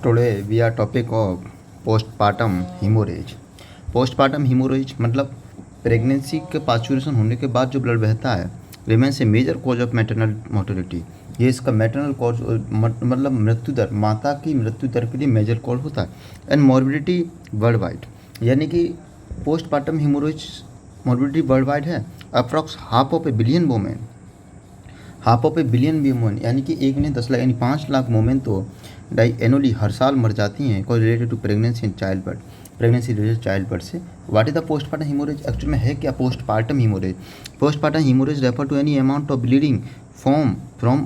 Today we are topic of postpartum hemorrhage. postpartum hemorrhage मतलब pregnancy के पास्चुरेशन होने के बाद जो ब्लड बहता है remains a major cause of maternal mortality. ये इसका मैटरनल कॉज मतलब मृत्यु दर, माता की मृत्यु दर के लिए मेजर कॉज होता है। एंड मॉर्बिडिटी वर्ल्ड वाइड, यानी कि postpartum hemorrhage morbidity world wide है approx half of a billion women, यानी कि 1 ने 10 लाख यानी 5 लाख वोमेन तो डाई एनुअली हर साल मर जाती हैं कोई related to pregnancy and child birth, pregnancy related child birth से। What is the postpartum hemorrhage? Actual में है क्या postpartum hemorrhage? Postpartum hemorrhage refer to any amount of bleeding from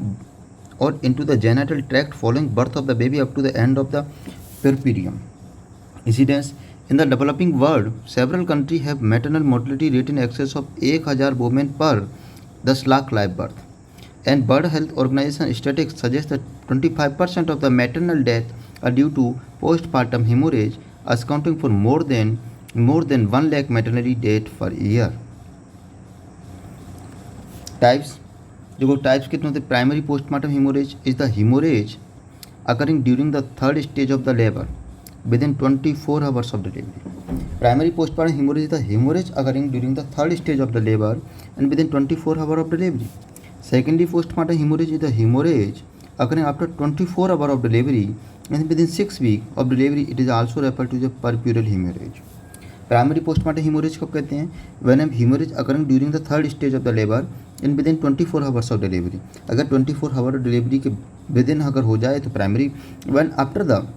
और into the genital tract following birth of the baby up to the end of the puerperium. Incidence in the developing world, several countries have maternal mortality rate in excess of 1000 women per 10 lakh live birth. And World Health Organization statistics suggest that 25% of the maternal death are due to postpartum hemorrhage, accounting for more than 1 lakh maternity death per year. Types, जो types कितने होते? Primary postmortem haemorrhage is the haemorrhage occurring during the third stage of the labor within 24 hours of delivery. Primary postpartum hemorrhage is the hemorrhage occurring during the third stage of the labor and within 24 hours of delivery. Secondary postpartum hemorrhage is the hemorrhage occurring after 24 hours of delivery and within 6 weeks of delivery. It is also referred to the puerperal hemorrhage. Primary postmortem hemorrhage कब कहते हैं? When am hemorrhage occurring during the third stage of the labour in within 24 hours of delivery. अगर 24 hour delivery के within अगर हो जाए तो primary. When after the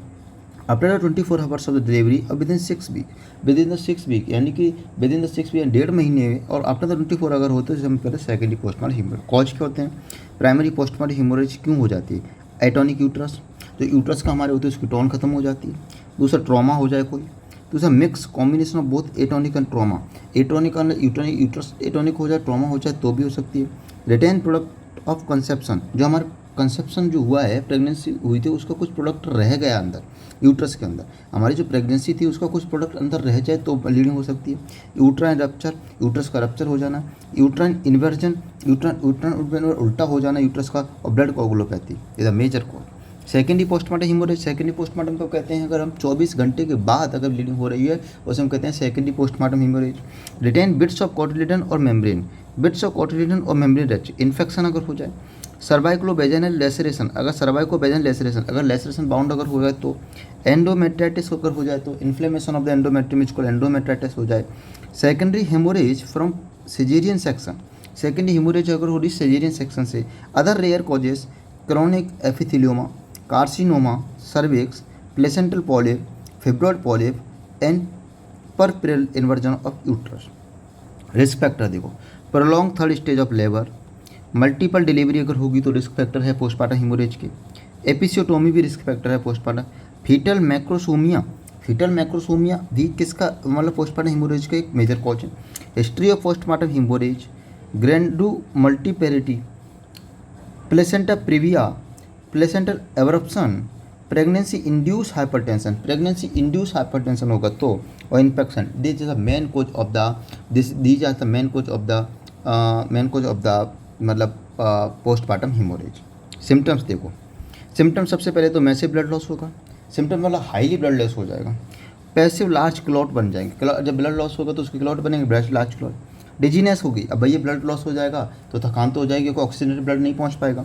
24 hours of the delivery और within 6 week, within the 6 week यानी कि with in the 6 week 1.5 महीने में और आफ्टर द 24 अगर होते हैं तो हम कहते हैं सेकेंडरी पोस्टमार्टम हिमोरेज। कॉज क्या होते हैं? प्राइमरी पोस्टमार्टम हिमोरेज क्यों हो जाती है? एटॉनिक यूट्रस, तो यूट्रस का हमारे होते हैं उसकी टोन खत्म हो जाती है। दूसरा ट्रॉमा हो जाए कोई, दूसरा mix combination of both atonic and trauma, atonic uterus atonic हो जाए, ट्रॉमा हो जाए तो भी हो सकती है। रिटेन प्रोडक्ट ऑफ कंसेप्शन, जो हमारे कंसेप्शन जो हुआ है, प्रेगनेंसी हुई थी उसका कुछ प्रोडक्ट रह गया अंदर यूट्रस के अंदर, हमारी जो प्रेगनेंसी थी उसका कुछ प्रोडक्ट अंदर रह जाए तो ब्लीडिंग हो सकती है। यूट्राइन रप्चर, यूट्रस का रप्चर हो जाना, यूट्राइन इन्वर्जन, यूट्राइन उल्टा हो जाना यूट्रस का, और blood coagulopathy is a major cause. Secondary postpartum haemorrhage, secondary postpartum को कहते हैं अगर हम 24 घंटे के बाद अगर ब्लीडिंग हो रही है उसे हम कहते हैं secondary postpartum haemorrhage. Retained bits of cotyledon और मेम्ब्रेन, बिट्स ऑफ कोटिलिडन और मेम्ब्रेन रच इन्फेक्शन अगर हो जाए। सर्वाइक्लोवेजाइनल लेसरेशन, अगर सर्वाइकोवेजाइनल लेसरेशन अगर लेसरेशन बाउंड अगर हो जाए तो। एंडोमेट्राइटिस अगर हो जाए तो इन्फ्लेमेशन ऑफ द एंडोमेट्रियम इसको एंडोमेट्राइटिस हो जाए। Secondary haemorrhage from caesarean section, secondary haemorrhage अगर हो रही सिजेरियन सेक्शन से। Other rare causes chronic epithelioma, carcinoma cervix, placental polyp, fibroid polyp and puerperal inversion of uterus. Risk factor देखो, prolong third stage of labour, multiple delivery अगर होगी तो risk factor है postpartum hemorrhage के। Episiotomy भी risk factor है postpartum. Fetal macrosomia, fetal macrosomia भी किसका मतलब पोस्टपार्टम हिमोरेज का एक मेजर कॉज है। History of postpartum hemorrhage, grand multiparity, placenta previa, placental abruption, pregnancy induce hypertension, pregnancy induce hypertension होगा तो, और infection, this is the main cause of the main cause of the मतलब postpartum haemorrhage. Symptoms देखो, symptoms सबसे पहले तो massive blood loss होगा, symptom मतलब हाईली ब्लड लॉस हो जाएगा। पैसिव लार्ज क्लॉट बन जाएंगे, जब ब्लड लॉस होगा तो उसके क्लॉट बनेंगे, ब्लड लार्ज क्लॉट। डिजीनेस होगी, अब भैया ब्लड लॉस हो जाएगा तो थकान तो हो जाएगी क्योंकि ऑक्सीजनेटेड ब्लड नहीं पहुंच पाएगा।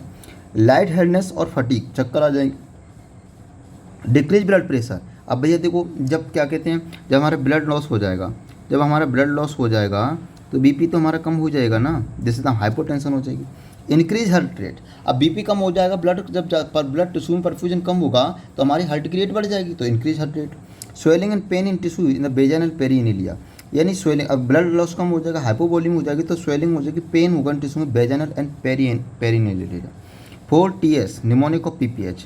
लाइट हेडनेस और फटीग, चक्कर आ जाएंगे। डिक्रीज ब्लड प्रेशर, अब भैया देखो जब क्या कहते हैं जब हमारा ब्लड लॉस हो जाएगा, जब हमारा ब्लड लॉस हो जाएगा तो बीपी तो हमारा कम हो जाएगा ना, जैसे तो हाइपोटेंशन हो जाएगी। इंक्रीज हार्ट रेट, अब बीपी कम हो जाएगा, ब्लड जब ब्लड टिश्यू में परफ्यूजन कम होगा तो हमारी हार्ट की रेट बढ़ जाएगी, तो increase heart rate. Swelling and pain in tissue in the vaginal perinealia, यानी स्वेलिंग, अब ब्लड लॉस कम हो जाएगा, हाइपोवॉल्यूम हो जाएगी तो स्वेलिंग हो जाएगी, पेन होगा टिश्यू में vaginal and perinealia. 4TS mnemonic of PPH,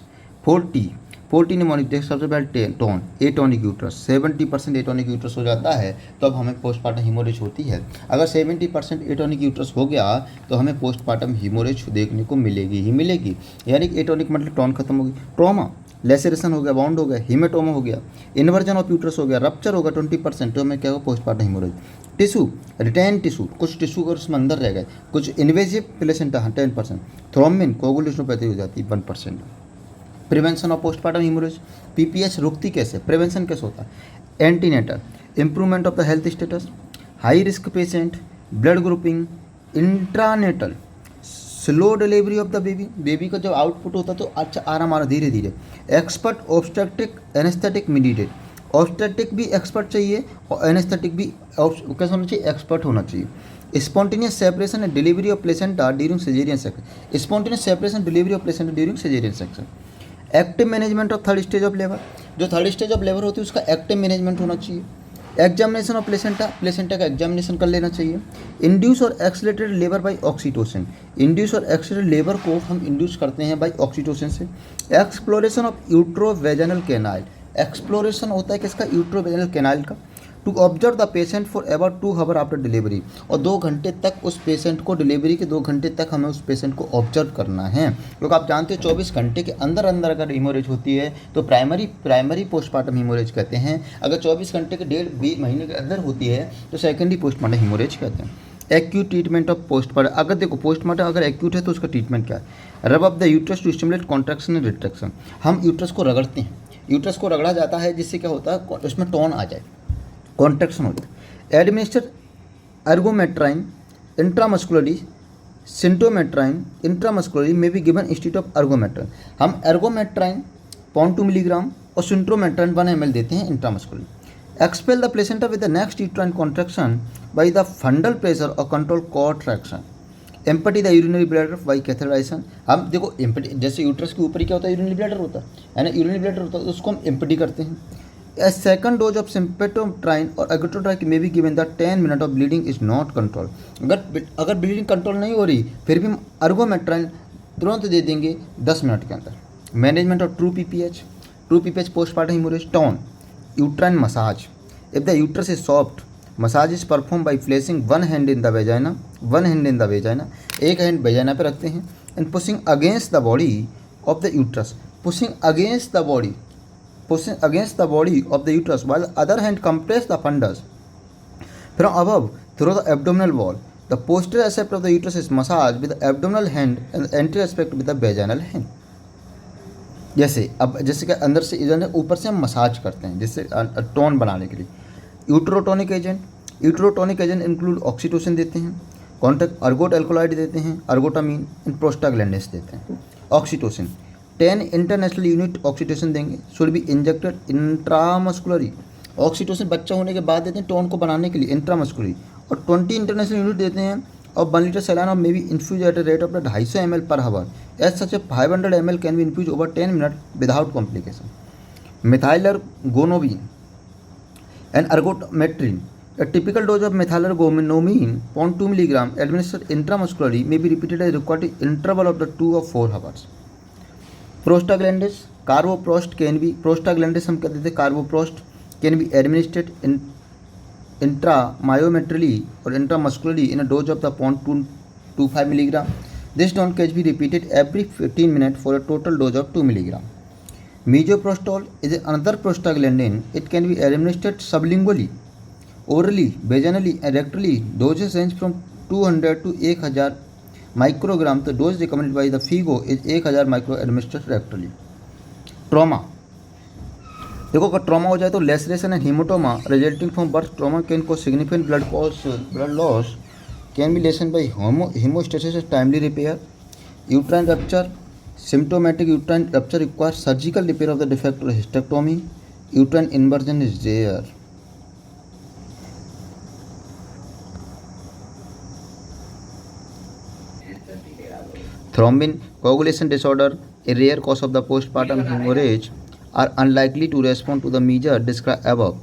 4T mnemonic देख सबसे पहले tone atonic uterus, 70% atonic uterus हो जाता है तो अब हमें पोस्टपार्टम हिमोरेज होती है। अगर 70% एटॉनिक यूट्रस हो गया तो हमें पोस्टपार्टम हिमोरेज देखने को मिलेगी ही मिलेगी, यानी कि एटॉनिक मतलब टोन खत्म होगी। ट्रॉमा, लेसरेशन हो गया, बाउंड हो गया, हीमेटोमा हो गया, इन्वर्जन ऑफ यूट्रस हो गया, रप्चर होगा 20%, तो हमें क्या होगा postpartum haemorrhage. Tissue, retained tissue, कुछ टिश्यू अगर उसमें अंदर रह गए, कुछ इन्वेजिव प्लेसेंटा 10%, थ्रोम्बिन कोगुलेशनोपैथी हो जाती है 1%। Prevention of postmortem haemorrhage, PPH रुकती कैसे, प्रिवेंशन कैसे होता है, antenatal, improvement of the health status, high risk patient, blood grouping, intranatal, slow delivery of the baby, baby का जब आउटपुट होता है तो अच्छा आराम आ रहा धीरे धीरे, expert obstetric anaesthetic mediated, obstetric भी एक्सपर्ट चाहिए और एनेस्थेटिक भी कैसा होना चाहिए, एक्सपर्ट होना चाहिए, spontaneous separation and delivery of placenta during caesarean section, spontaneous separation delivery of placenta during caesarean section, active management of third stage of labour, जो थर्ड स्टेज ऑफ लेबर होती है उसका एक्टिव मैनेजमेंट होना चाहिए, examination of placenta, placenta का examination कर लेना चाहिए, इंड्यूस और accelerated labour by oxytocin, induce और एक्सलेटेड लेबर को हम इंड्यूस करते हैं बाय ऑक्सीटोसिन से, एक्सप्लोरेशन ऑफ यूट्रोवेजाइनल कैनाल, एक्सप्लोरेशन होता है किसका, यूट्रोवेजाइनल कैनाल का, to observe the patient for about 2 hour after delivery, और 2 घंटे तक उस पेशेंट को, डिलीवरी के 2 घंटे तक हमें उस पेशेंट को ऑब्जर्व करना है, क्योंकि आप जानते हो 24 घंटे के अंदर अंदर अगर हीमोरेज होती है तो प्राइमरी पोस्टमार्टम हीमोरेज कहते हैं, अगर 24 घंटे के 1.5 महीने के अंदर होती है तो सेकेंडरी पोस्टमार्टम हीमोरेज कहते हैं। एक्यूट ट्रीटमेंट ऑफ पोस्टमार्टम, अगर देखो पोस्टमार्टम अगर एक्यूट है तो उसका ट्रीटमेंट क्या है, rub of the uterus to stimulate contraction and retraction, हम यूट्रस को रगड़ते हैं, यूट्रस को रगड़ा जाता है जिससे क्या होता है, उसमें टोन आ जाए, कॉन्ट्रैक्शन होता है, एडमिनिस्टर एर्गोमेट्राइन इंट्रामस्कुलरली, सिंटोमेट्राइन इंट्रामस्कुलरली में भी गिवन इंस्टीट्यूट ऑफ एर्गोमेट्राइन, हम एर्गोमेट्राइन 0.2 मिलीग्राम और सिंट्रोमेट्राइन 1 ml देते हैं intramuscularly, expel the placenta with the next uterine contraction by the fundal pressure और control contraction, empty the urinary bladder by catheterization, हम देखो एम्पटी जैसे यूट्रस के ऊपर ही क्या होता है, यूरिनरी ब्लैडर होता है ना, यूरिनरी ब्लैडर होता है उसको हम एम्पटी करते हैं, A second dose of symptotrine or agotrine may be given that 10 minutes of bleeding is not controlled, अगर ब्लीडिंग कंट्रोल नहीं हो रही फिर भी हम अर्गोमेट्राइन तुरंत दे देंगे 10 मिनट के अंदर। Management of true PPH postmortem haemorrhage, tone, uterine massage, if the uterus is soft massage is perform by placing one hand in the vagina, एक हैंड वेजाइना पे रखते हैं, and pushing against the body of the uterus, pushing against the body of the uterus while the other hand compress the fundus from above through the abdominal wall. The posterior aspect of the uterus is massaged with the abdominal hand and the anterior aspect with the vaginal hand. जैसे कि अंदर से इधर ऊपर से हम massage करते हैं जिससे टोन बनाने के लिए। यूट्रोटोनिक एजेंट इंक्लूड ऑक्सीटोसिन देते हैं, कॉन्टैक्ट अर्गोट एल्कोलाइड देते हैं, अर्गोटामीन एंड प्रोस्टाग्लैंडिन्स देते हैं। ऑक्सीटोसिन 10 इंटरनेशनल यूनिट ऑक्सीटोसिन देंगे, शुड बी इंजेक्टेड इंट्रामस्कुलरी, ऑक्सीटोसिन बच्चा होने के बाद देते हैं टोन को बनाने के लिए इंट्रामस्कुलरी, और 20 इंटरनेशनल यूनिट देते हैं और 1 litre saline may be infuse at a rate of 250 ml per hour, as such 500 ml can be infuse over 10 minute without complication. Methylergonovine and ergometrine, a typical dose of methylargonomine 0.2 milligram administered intramuscularly may be repeated at a required interval of the 2 or 4 hours. प्रोस्टाग्लैंडिस कार्बोप्रोस्ट can be, प्रोस्टाग्लैंडिस हम कहते थे कार्बोप्रोस्ट can be administered इंट्रामायोमेट्रिली और intramuscularly in a dose of the 0.25 milligram. This dose can be repeated every 15 minutes for a total dose of 2 milligram. Misoprostol is another prostaglandin. It can be administered sublingually, orally, vaginally and rectally. Doses range from 200 to 1000 microgram, तो dose recommended by the FIGO is 1000 micro administered rectally. Trauma, देखो अगर trauma हो जाए तो laceration and hematoma resulting from birth trauma can cause significant blood loss can be lessen by hemostasis and timely repair. Uterine rupture, symptomatic uterine rupture requires surgical repair of the defect or hysterectomy. Uterine inversion is rare. Thrombin coagulation disorder, a rare cause of the postpartum hemorrhage, are unlikely to respond to the measures described above.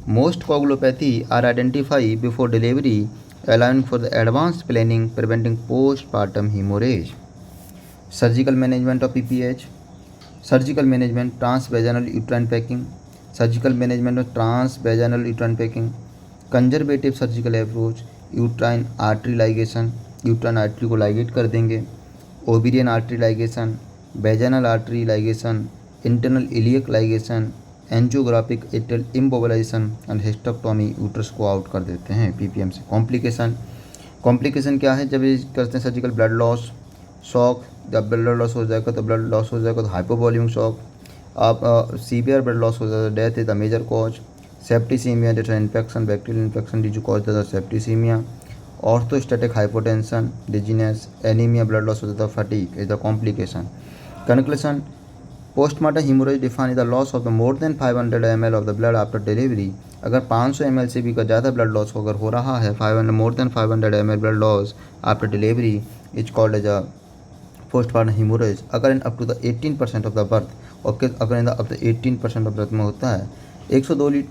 Most coagulopathy are identified before delivery, allowing for the advanced planning preventing postpartum hemorrhage. Surgical management of PPH, surgical management transvaginal uterine packing, surgical management of transvaginal uterine packing, conservative surgical approach, uterine artery ligation, uterine artery को ligate कर देंगे, ovarian artery ligation, vaginal artery ligation, internal iliac ligation, angiographic arterial embolization and hysterectomy uterus को out कर देते हैं ppm से। Complication क्या है जब ये करते हैं सर्जिकल ब्लड लॉस, शॉक, जब ब्लड लॉस हो जाएगा तो ब्लड लॉस हो जाएगा तो हाइपोवॉल्यूम शॉक। आप सीवियर ब्लड लॉस हो जाता है, death is the major cause. Septicemia, that's infection, bacterial infection this cause the septicemia. Orthostatic hypotension, dizziness, anaemia, blood loss हो जाता है, fatigue is the complication. Conclusion, postmortem hemorrhage define the loss of the more than 500 ml of the blood after delivery. अगर 500 ml से भी ज़्यादा blood loss अगर हो रहा है, 500 more than 500 ml blood loss after delivery is called as a postmortem hemorrhage. अगर in up to the 18% of the birth, और अगर in up to 18% of birth में होता है, 102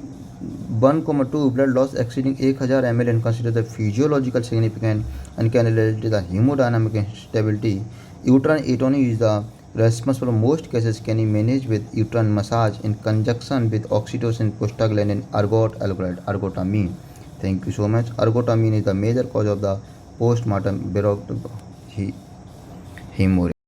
1,2 blood loss exceeding 1000 ml and consider the physiological significant and can relate the hemodynamic instability. Uterine atony is the responsible for most cases can be managed with uterine massage in conjunction with oxytocin, prostaglandin, ergot, alkaloid, ergotamine. Thank you so much. Ergotamine is the major cause of the postmortem hemorrhage.